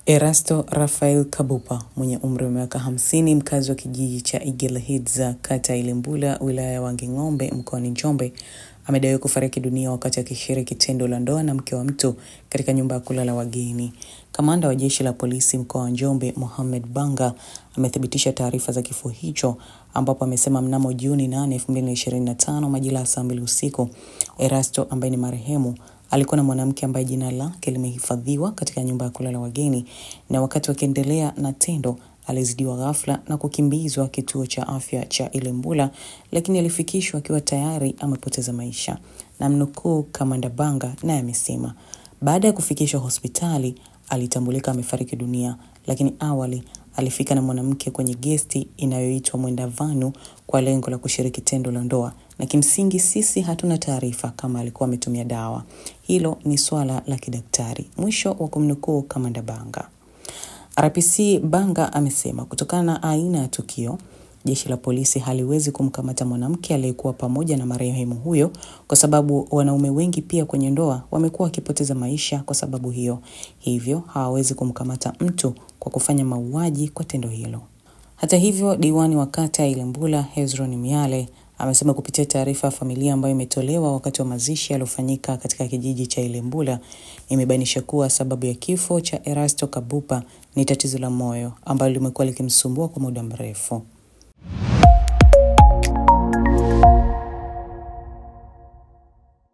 Erasto Rafael Kabupa mwenye umri wa miaka 50, mkazi wa kijiji cha Igelehidza, kata Ilembula, wilaya ya Wanging'ombe, mkoani Njombe, amedaiwa kufariki dunia wakati akishiriki tendo la ndoa na mke wa mtu katika nyumba ya kulala wageni. Kamanda wa jeshi la polisi mkoa wa Njombe, Mohamed Banga, amethibitisha taarifa za kifo hicho, ambapo amesema mnamo Juni 8, 2025 majira ya saa 2 usiku, Erasto ambaye ni marehemu alikuwa na mwanamke ambaye jina lake limehifadhiwa katika nyumba ya kulala wageni, na wakati wakiendelea na tendo alizidiwa ghafla na kukimbizwa kituo cha afya cha Ilembula, lakini alifikishwa akiwa tayari amepoteza maisha. Na mnukuu Kamanda Banga naye amesema baada ya kufikishwa hospitali alitambulika amefariki dunia, lakini awali alifika na mwanamke kwenye gesti inayoitwa Mwenda Vanu kwa lengo la kushiriki tendo la ndoa, na kimsingi sisi hatuna taarifa kama alikuwa ametumia dawa. Hilo ni swala la kidaktari. Mwisho wa kumnukuu Kamanda Banga. RPC Banga amesema kutokana na aina ya tukio, jeshi la polisi haliwezi kumkamata mwanamke aliyekuwa pamoja na marehemu huyo, kwa sababu wanaume wengi pia kwenye ndoa wamekuwa wakipoteza maisha kwa sababu hiyo. Hivyo hawawezi kumkamata mtu kwa kufanya mauaji kwa tendo hilo. Hata hivyo, diwani wa kata Ilembula, Hezron Miale, amesema kupitia taarifa ya familia ambayo imetolewa wakati wa mazishi yaliyofanyika katika kijiji cha Ilembula, imebainisha kuwa sababu ya kifo cha Erasto Kabupa ni tatizo la moyo ambalo limekuwa likimsumbua kwa muda mrefu.